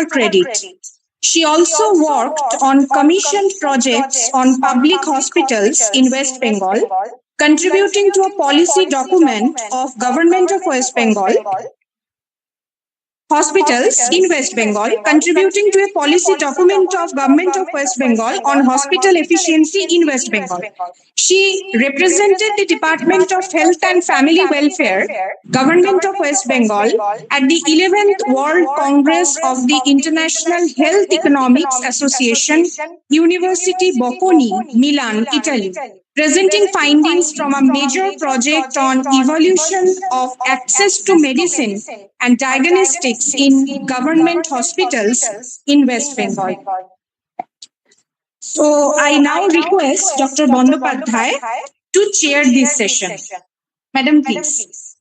her credit. She also worked on commissioned projects on public hospitals in West Bengal, contributing to a policy document of Government of West Bengal hospitals in West Bengal, contributing to a policy document of Government of West Bengal on hospital efficiency in West Bengal. She represented the Department of Health and Family Welfare, Government of West Bengal, at the 11th World Congress of the International Health Economics Association, University Bocconi, Milan, Italy, presenting findings from a major project on evolution of access to medicine and diagnostics in government hospitals in West Bengal. So I now request Dr. Bandopadhyay to chair this session. Madam, please.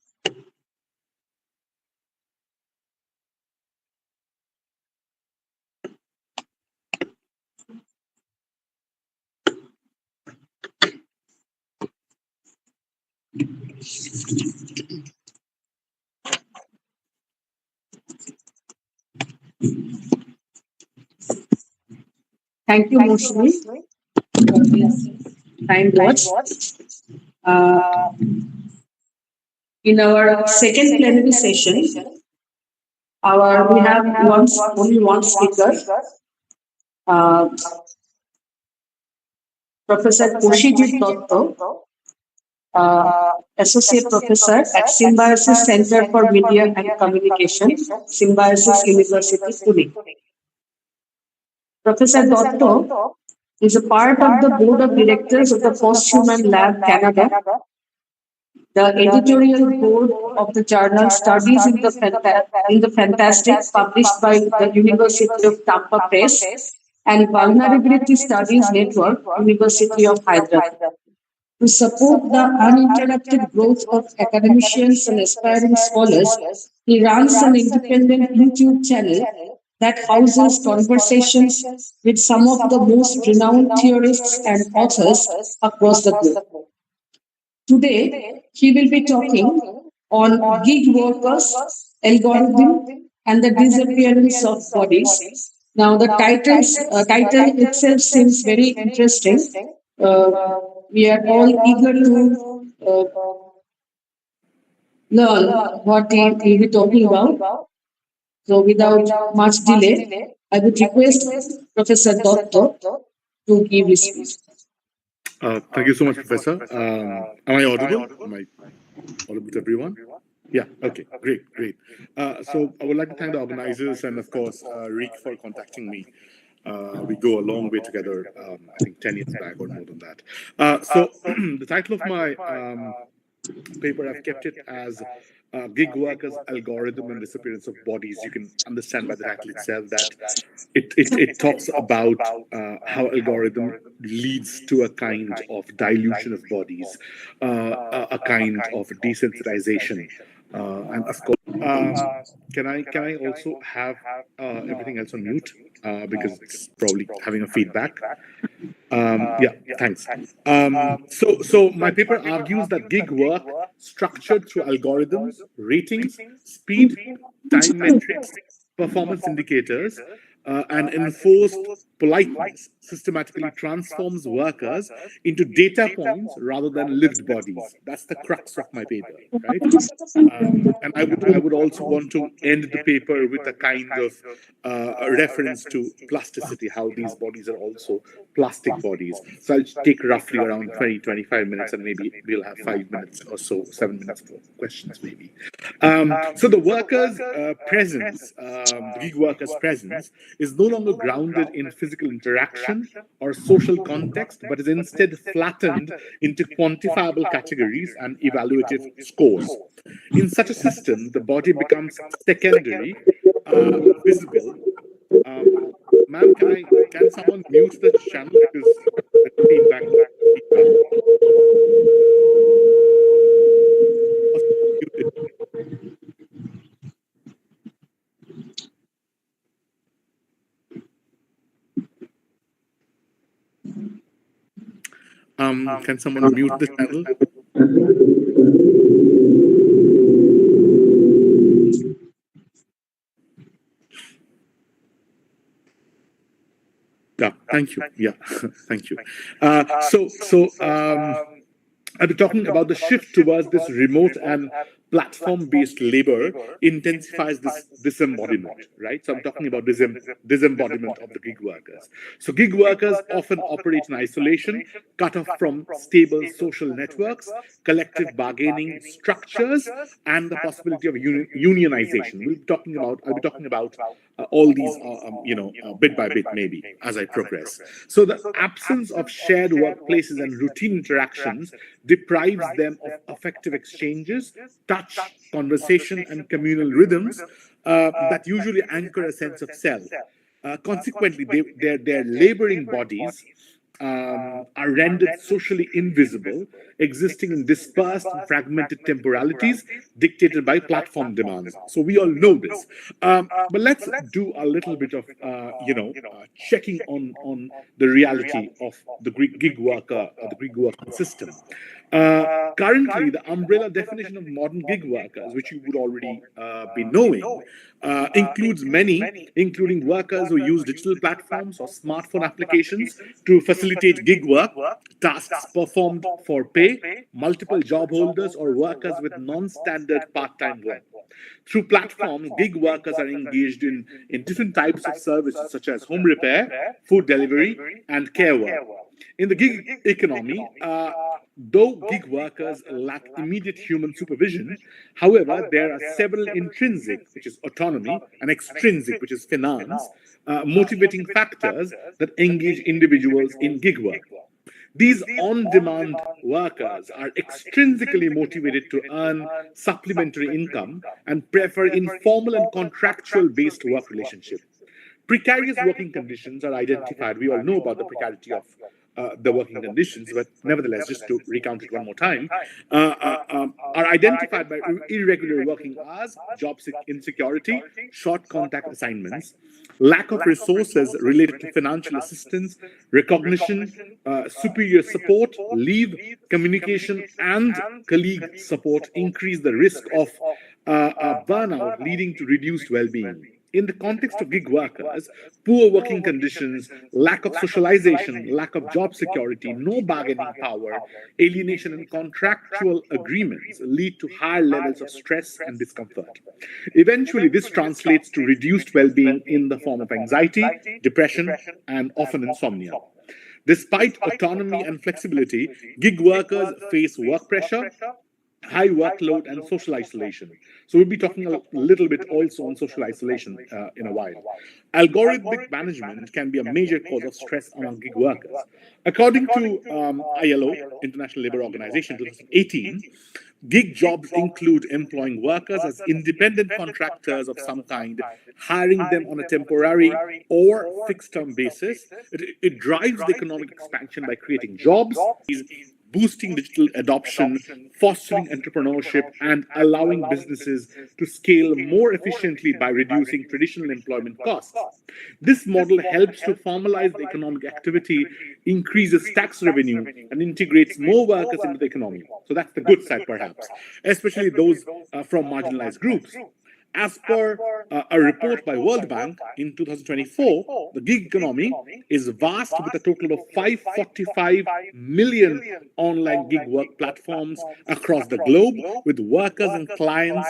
Thank you, Moshmi, for this kind words. In our second plenary session, we have only one speaker, Professor Koshijit Dotto, Associate Professor at Symbiosis Center for Media and Communication, Symbiosis University, Pune. Professor Dotto is a part of the Board of Directors of the Posthuman Lab Canada, the editorial board of the journal Studies in the Fantastic, published by the University of Tampa Press, and Vulnerability Studies Network, University of Hyderabad. To support the uninterrupted growth of academicians and aspiring scholars, he runs an independent YouTube channel that houses conversations with some of the most renowned theorists and authors across the globe. Today, he will be talking on gig workers, algorithm, and the disappearance of bodies. Now, the title itself seems very interesting. We are all eager to learn what he will be talking about. So, without much delay, I would request Professor Dotto to give his speech. Thank you so much, Professor. Am I audible? Am I audible to everyone? Yeah, okay, great. So I would like to thank the organizers and, of course, Rick for contacting me. We go a long way together, I think 10 years back or more than that. So the title of my paper, I've kept it as Gig Workers, Algorithm and Disappearance of Bodies. You can understand by the title itself that it talks about how algorithm leads to a kind of dilution of bodies, a kind of desensitization. And of course, can I also have everything else on mute because it's probably having a feedback. Yeah, thanks. So my paper argues that gig work, structured through algorithms, ratings, speed, time metrics, performance indicators, and enforced politeness, systematically transforms workers into data points rather than lived bodies. That's the crux of my paper, right? And I would also want to end the paper with a kind of a reference to plasticity, how these bodies are also plastic bodies. So I'll take roughly around 20-25 minutes, and maybe we'll have 5 minutes or so, 7 minutes for questions maybe. So the workers' presence, the gig workers' presence, is no longer grounded in physical interaction or social context, but is instead flattened into quantifiable categories and evaluative scores. In such a system, the body becomes secondary, visible. Ma'am, can someone mute the channel because the feedback? Can someone mute the channel? Yeah, thank you. Yeah, thank you. I'll be talking about the shift towards this remote and platform-based labor intensifies this disembodiment, right? So I'm talking about disembodiment of the gig workers. So gig workers often operate in isolation, cut off from stable social networks, collective bargaining structures, and the possibility of unionization. I'll be talking about all these, bit by bit, maybe as I progress. So the absence of shared workplaces and routine interactions deprives them of effective exchanges, touch, conversation, and communal rhythms that usually anchor a sense of self. Consequently, their laboring bodies are rendered socially invisible, existing in dispersed and fragmented temporalities dictated by platform demands. So we all know this. But let's do a little bit of, checking on the reality of the gig worker, the gig worker system. Currently, the umbrella definition of modern gig workers, which you would already be knowing, includes many, including workers who use digital platforms or smartphone applications to facilitate gig work, tasks performed for pay, multiple job holders, or workers with non-standard part-time work. Through platforms, gig workers are engaged in different types of services such as home repair, food delivery, and care work. In the gig economy, though gig workers lack immediate human supervision, however, there are several intrinsic, which is autonomy, and extrinsic, which is finance, motivating factors that engage individuals in gig work. These on-demand workers are extrinsically motivated to earn supplementary income and prefer informal and contractual-based work relationships. Precarious working conditions are identified. We all know about the precarity of the working conditions, but nevertheless, just to recount it one more time, are identified by irregular working hours, job insecurity, short contact assignments, lack of resources related to financial assistance, recognition, superior support, leave, communication, and colleague support increase the risk of burnout, leading to reduced well-being. In the context of gig workers, poor working conditions, lack of socialization, lack of job security, no bargaining power, alienation, and contractual agreements lead to higher levels of stress and discomfort. Eventually, this translates to reduced well-being in the form of anxiety, depression, and often insomnia. Despite autonomy and flexibility, gig workers face work pressure, high workload, and social isolation. So we'll be talking a little bit also on social isolation in a while. Algorithmic management can be a major cause of stress among gig workers. According to ILO, International Labour Organization, 2018, gig jobs include employing workers as independent contractors of some kind, hiring them on a temporary or fixed-term basis. It drives the economic expansion by creating jobs, boosting digital adoption, fostering entrepreneurship, and allowing businesses to scale more efficiently by reducing traditional employment costs. This model helps to formalize the economic activity, increases tax revenue, and integrates more workers into the economy. So that's the good side, perhaps, especially those from marginalized groups. As per a report by World Bank in 2024, the gig economy is vast with a total of 545 million online gig work platforms across the globe, with workers and clients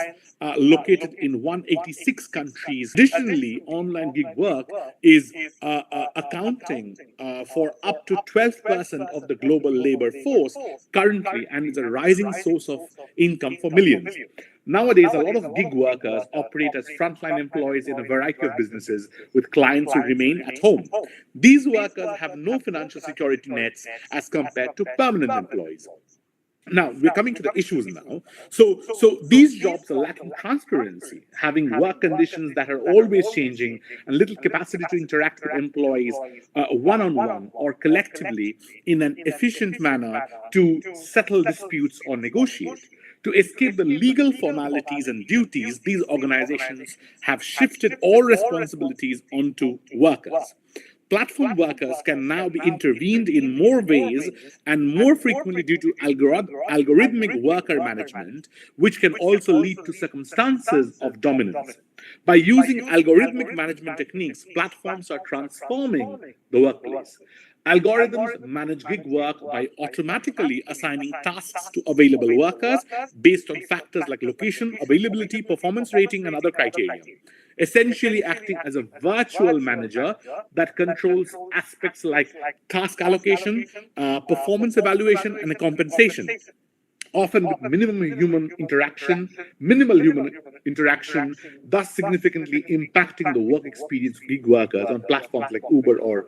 located in 186 countries. Additionally, online gig work is accounting for up to 12% of the global labor force currently, and is a rising source of income for millions. Nowadays, a lot of gig workers operate as frontline employees in a variety of businesses with clients who remain at home. These workers have no financial security nets as compared to permanent employees. Now, we're coming to the issues now. So these jobs are lacking transparency, having work conditions that are always changing, and little capacity to interact with employees one-on-one or collectively in an efficient manner to settle disputes or negotiate. To escape the legal formalities and duties, these organizations have shifted all responsibilities onto workers. platform workers can now be intervened in more ways and more frequently due to algorithmic worker management, which can also lead to circumstances of dominance. By using algorithmic management techniques, platforms are transforming the workplace. Algorithms manage gig work by automatically assigning tasks to available workers based on factors like location, availability, performance rating, and other criteria, essentially acting as a virtual manager that controls aspects like task allocation, performance evaluation, and compensation, often with minimal human interaction, thus significantly impacting the work experience of gig workers on platforms like Uber or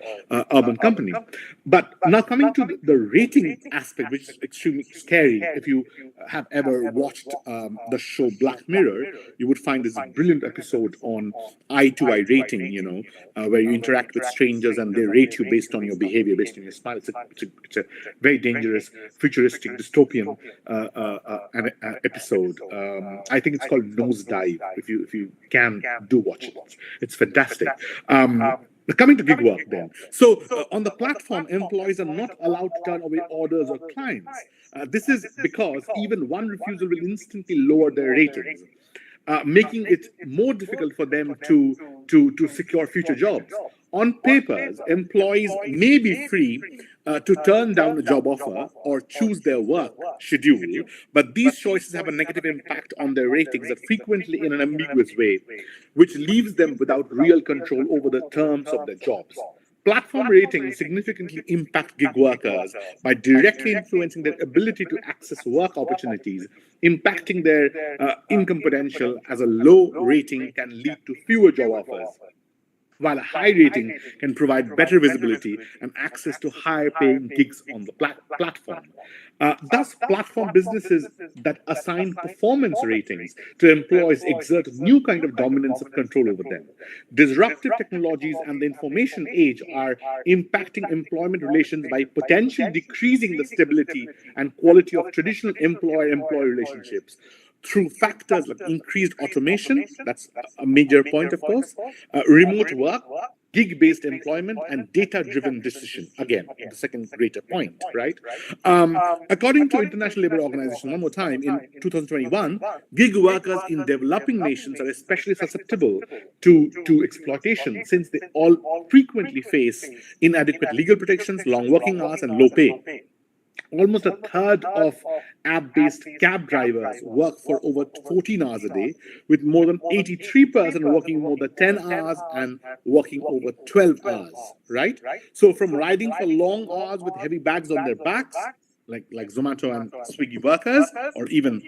Urban Company. But now coming to the rating aspect, which is extremely scary. If you have ever watched the show Black Mirror, you would find this brilliant episode on eye-to-eye rating, where you interact with strangers and they rate you based on your behavior, based on your smile. It's a very dangerous, futuristic, dystopian episode. I think it's called Nosedive. If you can, do watch it. It's fantastic. Coming to gig work then. So on the platform, employees are not allowed to turn away orders or clients. This is because even one refusal will instantly lower their ratings, making it more difficult for them to secure future jobs. On papers, employees may be free to turn down a job offer or choose their work schedule, but these choices have a negative impact on their ratings that frequently in an ambiguous way, which leaves them without real control over the terms of their jobs. Platform ratings significantly impact gig workers by directly influencing their ability to access work opportunities, impacting their income potential, as a low rating can lead to fewer job offers, while a high rating can provide better visibility and access to higher paying gigs on the platform. Thus, platform businesses that assign performance ratings to employees exert a new kind of dominance of control over them. Disruptive technologies and the information age are impacting employment relations by potentially decreasing the stability and quality of traditional employer-employee relationships through factors like increased automation, that's a major point, of course, remote work, gig-based employment, and data-driven decision. Again, the second greater point, right? According to International Labour Organization, one more time, in 2021, gig workers in developing nations are especially susceptible to exploitation, since they all frequently face inadequate legal protections, long working hours, and low pay. Almost a third of app-based cab drivers work for over 14 hours a day, with more than 83% working more than 10 hours and working over 12 hours, right? So from riding for long hours with heavy bags on their backs, like Zomato and Swiggy workers, or even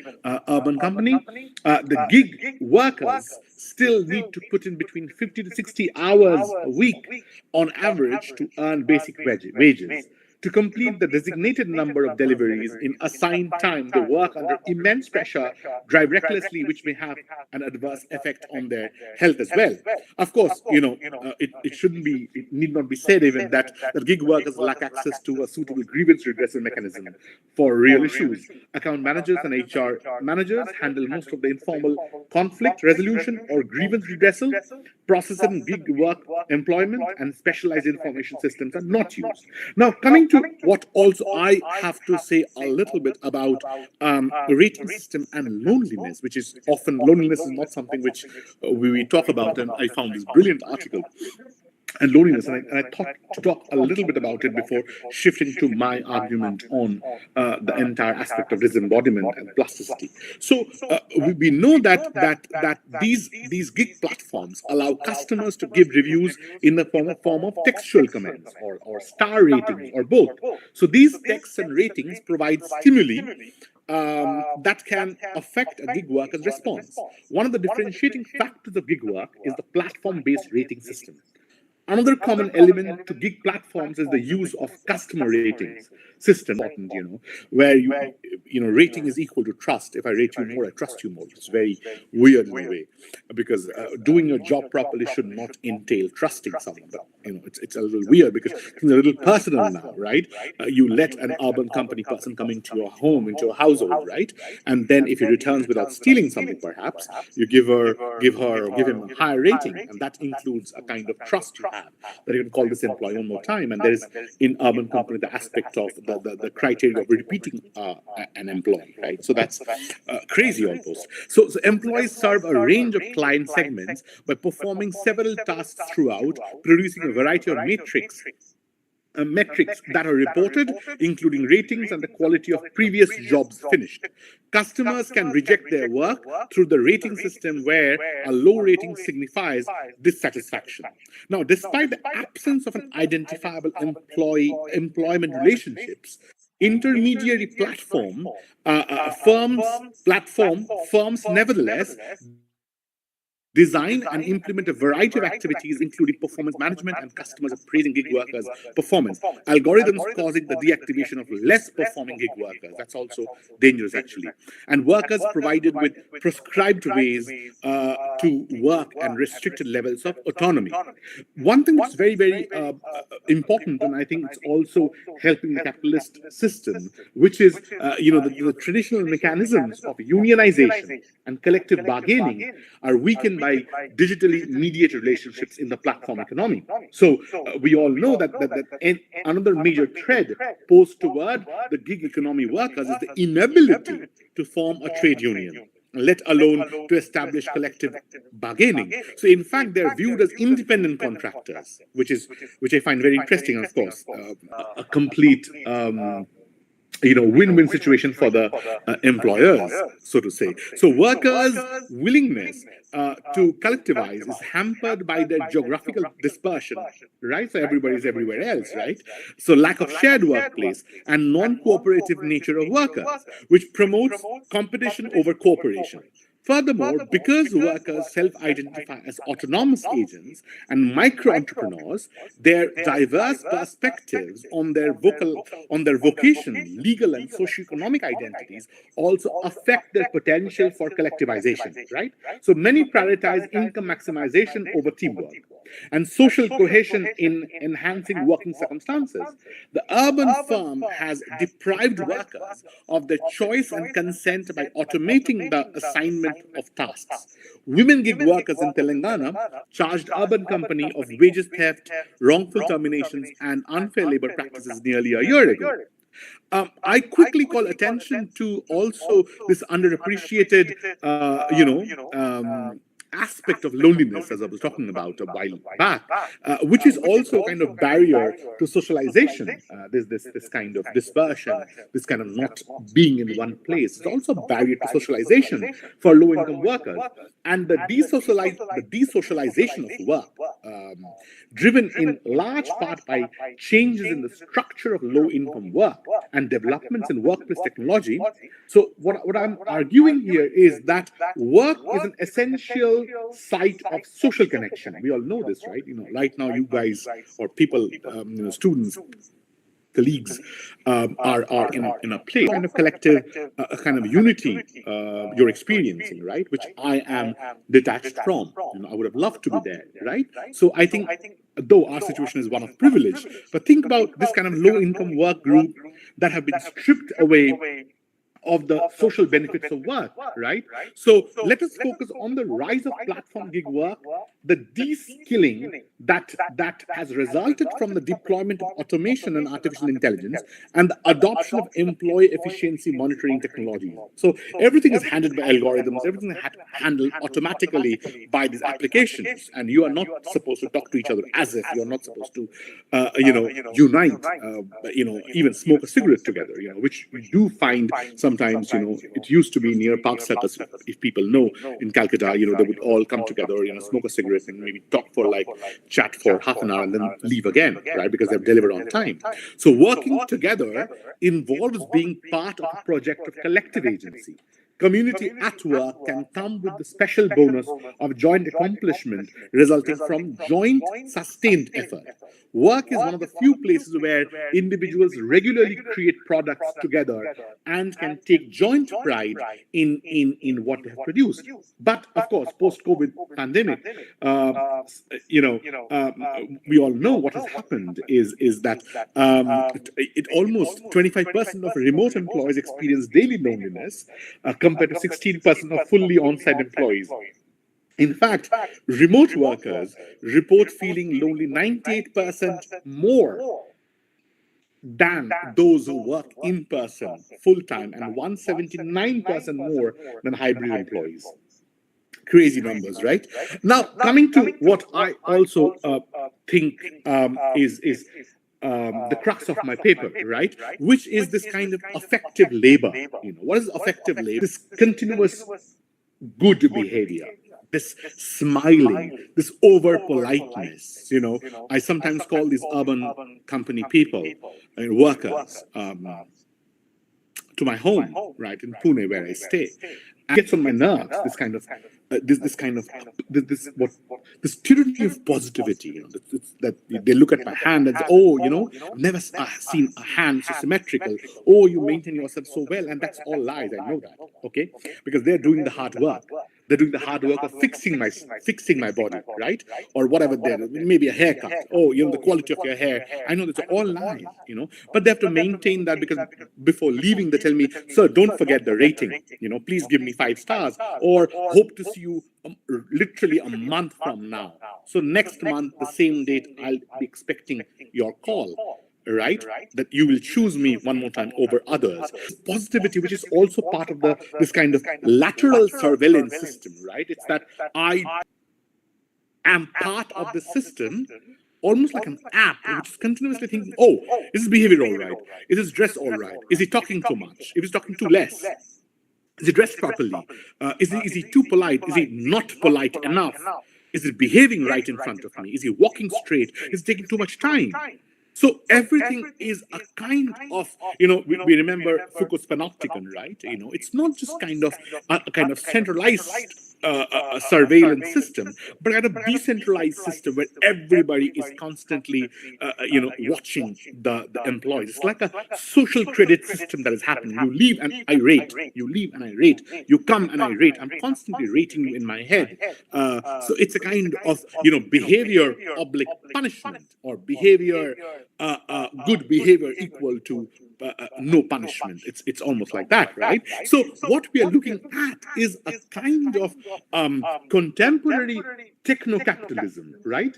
Urban Company, the gig workers still need to put in between 50 to 60 hours a week on average to earn basic wages. To complete the designated number of deliveries in assigned time, they work under immense pressure, drive recklessly, which may have an adverse effect on their health as well. Of course, it need not be said even that gig workers lack access to a suitable grievance redressal mechanism for real issues. Account managers and HR managers handle most of the informal conflict resolution or grievance redressal. Processing gig work employment and specialized information systems are not used. Now, coming to what also I have to say a little bit about the rating system and loneliness, which is often, loneliness is not something which we talk about, and I found this brilliant article. And loneliness, and I thought to talk a little bit about it before shifting to my argument on the entire aspect of disembodiment and plasticity. So we know that these gig platforms allow customers to give reviews in the form of textual comments or star ratings or both. So these texts and ratings provide stimuli that can affect a gig worker's response. One of the differentiating factors of gig work is the platform-based rating system. Another common element to gig platforms is the use of customer ratings system, where rating is equal to trust. If I rate you more, I trust you more. It's very weird in a way, because doing your job properly should not entail trusting someone. But it's a little weird because it's a little personal now, right? You let an Urban Company person come into your home, into your household, right? And then if he returns without stealing something, perhaps you give him a higher rating, and that includes a kind of trust you have. That you can call this employee one more time. And there is in urban company the aspect of the criteria of repeating an employee, right? So that's crazy almost. So employees serve a range of client segments by performing several tasks throughout, producing a variety of metrics that are reported, including ratings and the quality of previous jobs finished. Customers can reject their work through the rating system, where a low rating signifies dissatisfaction. Now, despite the absence of an identifiable employment relationships, intermediary firms nevertheless design and implement a variety of activities, including performance management and customers appraising gig workers' performance. Algorithms causing the deactivation of less performing gig workers. That's also dangerous, actually. And workers provided with prescribed ways to work and restricted levels of autonomy. One thing that's very, very important, and I think it's also helping the capitalist system, which is, the traditional mechanisms of unionization and collective bargaining are weakened by digitally mediated relationships in the platform economy. So we all know that another major thread posed toward the gig economy workers is the inability to form a trade union, let alone to establish collective bargaining. So in fact, they're viewed as independent contractors, which I find very interesting, and of course, a complete win-win situation for the employers, so to say. So workers' willingness to collectivize is hampered by their geographical dispersion, right? So everybody is everywhere else, right? So lack of shared workplace and non-cooperative nature of workers, which promotes competition over cooperation. Furthermore, because workers self-identify as autonomous agents and micro-entrepreneurs, their diverse perspectives on their vocation, legal and socioeconomic identities also affect their potential for collectivization, right? So many prioritize income maximization over teamwork and social cohesion in enhancing working circumstances. The urban firm has deprived workers of their choice and consent by automating the assignment of tasks. Women gig workers in Telangana charged urban company of wages theft, wrongful terminations, and unfair labor practices nearly a year ago. I quickly call attention to also this underappreciated, aspect of loneliness, as I was talking about a while back, which is also kind of barrier to socialization. There's this kind of dispersion, this kind of not being in one place. It's also a barrier to socialization for low-income workers. And the desocialization of work, driven in large part by changes in the structure of low-income work and developments in workplace technology. So what I'm arguing here is that work is an essential site of social connection. We all know this, right? Right now, you guys or people, students, colleagues are in a place, kind of collective, a kind of unity you're experiencing, right? Which I am detached from. I would have loved to be there, right? So I think, though our situation is one of privilege, but think about this kind of low-income work group that have been stripped away of the social benefits of work, right? So let us focus on the rise of platform gig work, the de-skilling that has resulted from the deployment of automation and artificial intelligence, and the adoption of employee efficiency monitoring technology. So everything is handled by algorithms, everything is handled automatically by these applications, and you are not supposed to talk to each other as if you're not supposed to, unite, even smoke a cigarette together, which we do find sometimes, it used to be near Park Circus, if people know, in Calcutta, they would all come together, smoke a cigarette and maybe talk for chat for half an hour and then leave again, right? Because they've delivered on time. So working together involves being part of a project of collective agency. Community at work can come with the special bonus of joint accomplishment resulting from joint sustained effort. Work is one of the few places where individuals regularly create products together and can take joint pride in what they have produced. But of course, post-COVID pandemic, we all know what has happened is that it almost 25% of remote employees experience daily loneliness, compared to 16% of fully on-site employees. In fact, remote workers report feeling lonely 98% more than those who work in person full time, and 179% more than hybrid employees. Crazy numbers, right? Now, coming to what I also think is the crux of my paper, right? Which is this kind of affective labor. What is affective labor? This continuous good behavior, this smiling, this over politeness. I sometimes call these urban company people, workers, to my home, right, in Pune, where I stay. And it gets on my nerves, this kind of this tyranny of positivity, that they look at my hand and say, oh, I've never seen a hand so symmetrical. Oh, you maintain yourself so well. And that's all lies. I know that, okay? Because they're doing the hard work. They're doing the hard work of fixing my body, right? Or whatever they're doing, maybe a haircut. Oh, the quality of your hair. I know that's all lies, but they have to maintain that, because before leaving, they tell me, sir, don't forget the rating. Please give me 5 stars, or hope to see you literally a month from now. So next month, the same date, I'll be expecting your call. Right? That you will choose me one more time over others. Positivity, which is also part of this kind of lateral surveillance system, right? It's that I am part of the system, almost like an app, which is continuously thinking, oh, is his behavior all right? Is his dress all right? Is he talking too much? If he's talking too less, is he dressed properly? Is he too polite? Is he not polite enough? Is he behaving right in front of me? Is he walking straight? Is he taking too much time? So everything is a kind of, we remember Foucault's panopticon, right? It's not just kind of a centralized surveillance system, but kind of decentralized system where everybody is constantly, watching the employees. It's like a social credit system that is happening. You leave and I rate. You leave and I rate. You come and I rate. I'm constantly rating you in my head. So it's a kind of, behavior oblique punishment, or behavior, good behavior equal to no punishment. It's almost like that, right? So what we are looking at is a kind of contemporary techno-capitalism, right?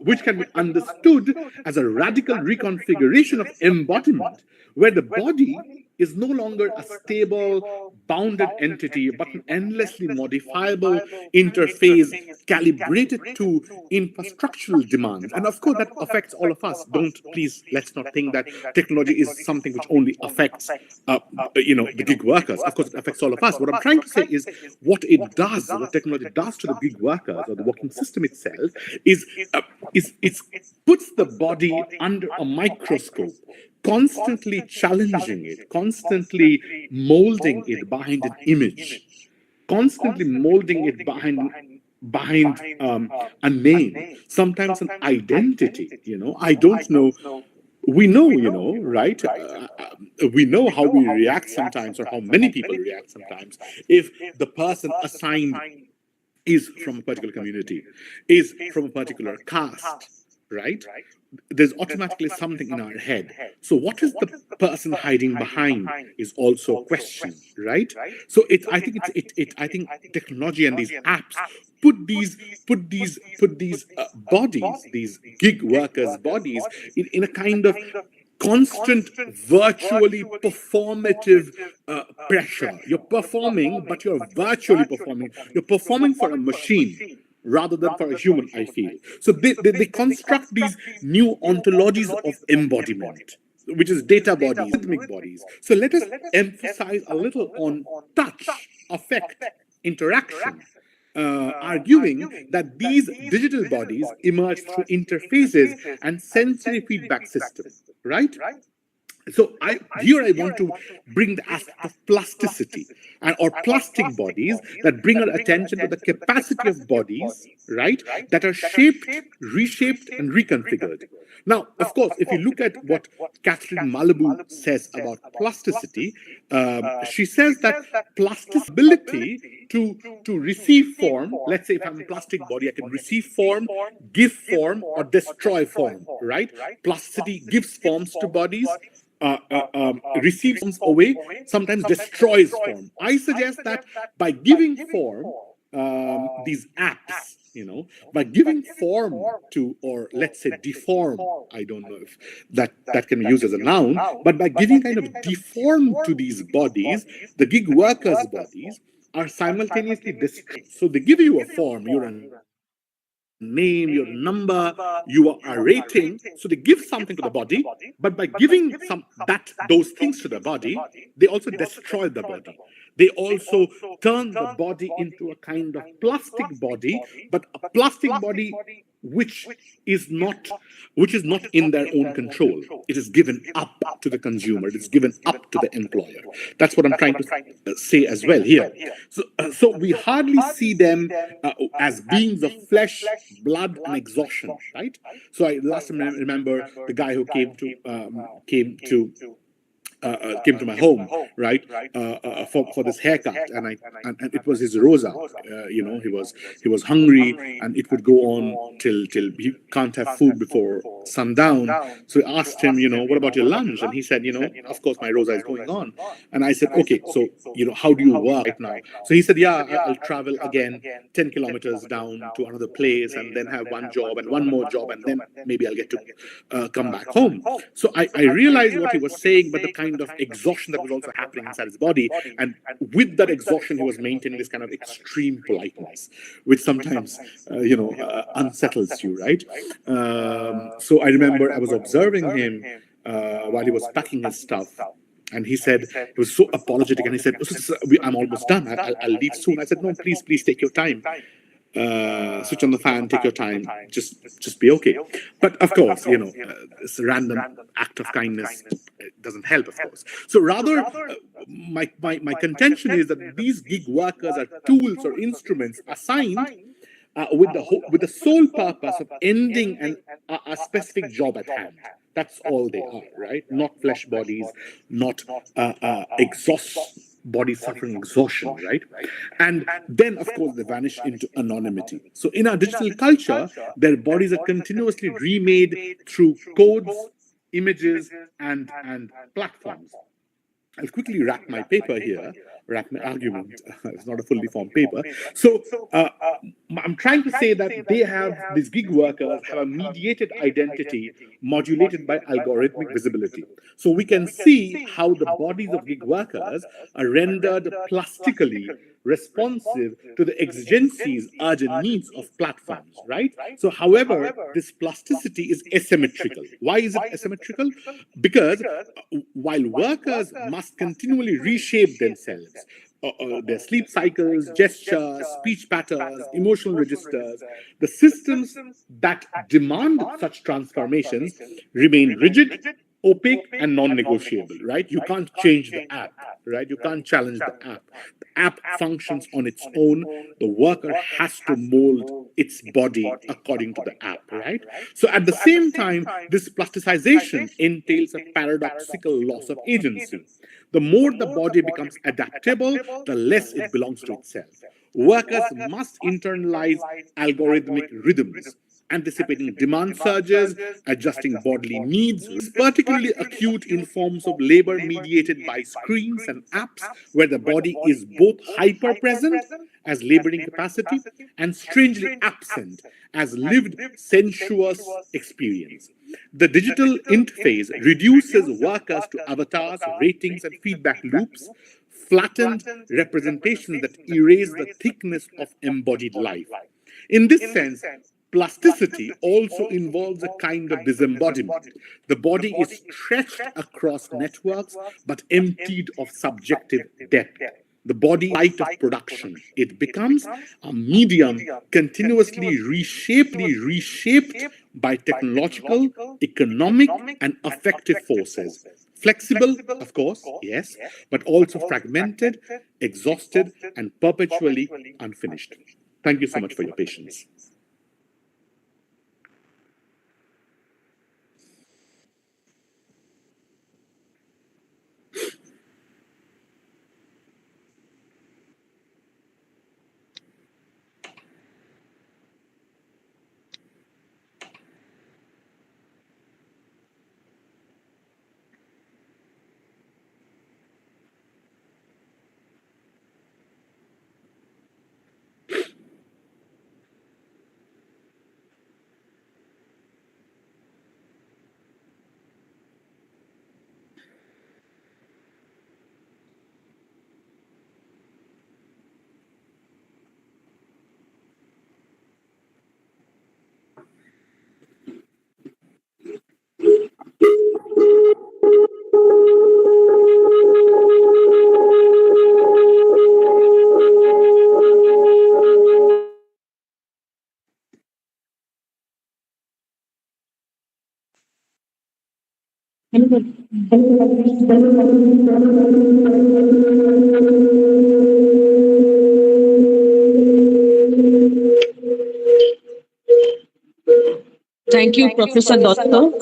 Which can be understood as a radical reconfiguration of embodiment, where the body is no longer a stable, bounded entity, but an endlessly modifiable interface calibrated to infrastructural demands. And of course, that affects all of us. Let's not think that technology is something which only affects, the gig workers. Of course, it affects all of us. What I'm trying to say is what technology does to the gig workers or the working system itself is it puts the body under a microscope, constantly challenging it, constantly molding it behind an image, constantly molding it behind a name, sometimes an identity. I don't know. We know, right? We know how we react sometimes, or how many people react sometimes, if the person assigned is from a particular community, is from a particular caste, right? There's automatically something in our head. So what is the person hiding behind is also questioned, right? So I think technology and these apps put these bodies, these gig workers' bodies, in a kind of constant, virtually performative pressure. You're performing, but you're virtually performing. You're performing for a machine rather than for a human, I feel. So they construct these new ontologies of embodiment, which is data bodies, rhythmic bodies. So let us emphasize a little on touch, affect, interaction, arguing that these digital bodies emerge through interfaces and sensory feedback systems, right? So I want to bring the aspect of plasticity or plastic bodies that bring our attention to the capacity of bodies, right, that are shaped, reshaped, and reconfigured. Now, of course, if you look at what Catherine Malabou says about plasticity, she says that plasticity to receive form, let's say if I'm a plastic body, I can receive form, give form, or destroy form, right? Plasticity gives forms to bodies, receives away, sometimes destroys form. I suggest that by giving form, these apps, by giving form to, or let's say deform, I don't know if that can be used as a noun, but by giving kind of deform to these bodies, the gig workers' bodies are simultaneously destroyed. So they give you a form, you're a name, your number, you are a rating. So they give something to the body, but by giving those things to the body, they also destroy the body. They also turn the body into a kind of plastic body, but a plastic body which is not in their own control. It is given up to the consumer. It is given up to the employer. That's what I'm trying to say as well here. So we hardly see them as beings of flesh, blood, and exhaustion, right? So I last remember the guy who came to my home, right, for this haircut, and it was his rosa. He was hungry, and it would go on till he can't have food before sundown. So I asked him, what about your lunch? And he said, of course my rosa is going on. And I said, okay, so how do you work right now? So he said, yeah, I'll travel again 10 kilometers down to another place, and then have one job and one more job, and then maybe I'll get to come back home. So I realized what he was saying, but the kind of exhaustion that was also happening inside his body, and with that exhaustion, he was maintaining this kind of extreme politeness, which sometimes unsettles you, right? So I remember I was observing him while he was packing his stuff. And he said, he was so apologetic, and he said, I'm almost done. I'll leave soon. I said, no, please take your time. Switch on the fan, take your time, just be okay. But of course, this random act of kindness doesn't help, of course. So rather, my contention is that these gig workers are tools or instruments assigned with the sole purpose of ending a specific job at hand. That's all they are, right? Not flesh bodies, not bodies suffering exhaustion, right? And then, of course, they vanish into anonymity. So in our digital culture, their bodies are continuously remade through codes, images, and platforms. I'll quickly wrap my paper here, wrap my argument. It's not a fully formed paper. So I'm trying to say that these gig workers have a mediated identity modulated by algorithmic visibility. So we can see how the bodies of gig workers are rendered plastically responsive to the exigencies, urgent needs of platforms, right? So, however, this plasticity is asymmetrical. Why is it asymmetrical? Because while workers must continually reshape themselves, their sleep cycles, gestures, speech patterns, emotional registers, the systems that demand such transformations remain rigid, opaque, and non-negotiable, right? You can't change the app, right? You can't challenge the app. The app functions on its own. The worker has to mold its body according to the app, right? So at the same time, this plasticization entails a paradoxical loss of agency. The more the body becomes adaptable, the less it belongs to itself. Workers must internalize algorithmic rhythms, anticipating demand surges, adjusting bodily needs, is particularly acute in forms of labor mediated by screens and apps, where the body is both hyper present as laboring capacity and strangely absent as lived sensuous experience. The digital interface reduces workers to avatars, ratings, and feedback loops, flattened representations that erase the thickness of embodied life. In this sense, plasticity also involves a kind of disembodiment. The body is stretched across networks but emptied of subjective depth. The body light of production. It becomes a medium continuously reshaped by technological, economic, and affective forces. Flexible, of course, yes, but also fragmented, exhausted, and perpetually unfinished. Thank you so much for your patience. Thank you, Professor Dotto.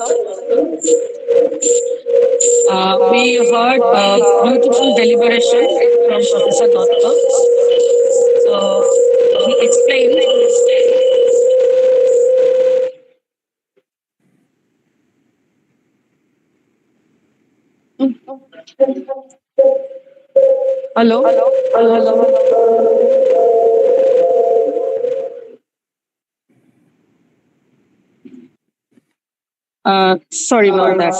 We heard beautiful deliberation from Professor Dotto. He explained hello. Sorry about that.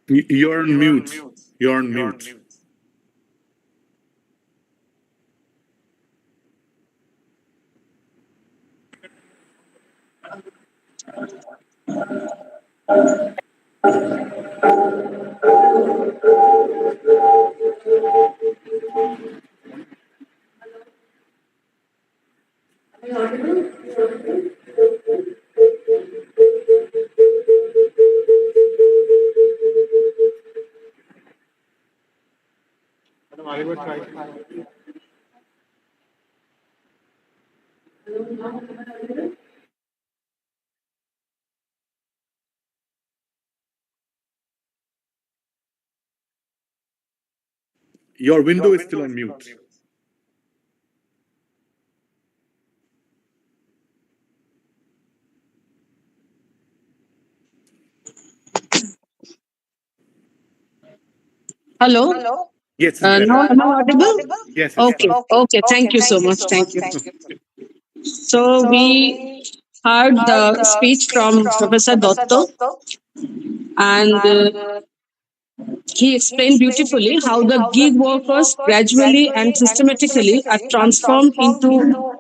You're on mute. You're on mute. Your window is still on mute. Hello. Yes, Now am I audible? yes. Okay. Okay. Thank you so much. Thank you. So we heard the speech from Professor Dotto, and he explained beautifully how the gig workers gradually and systematically are transformed into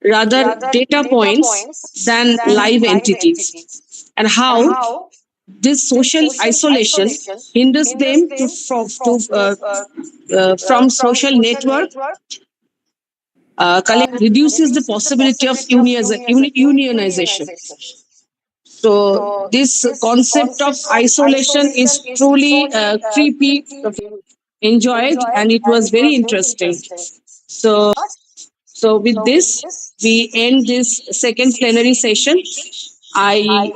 rather data points than live entities, and how this social isolation hinders them from social network, reduces the possibility of unionization. So this concept of isolation is truly creepy. Enjoyed, and it was very interesting. So with this, we end this second plenary session. I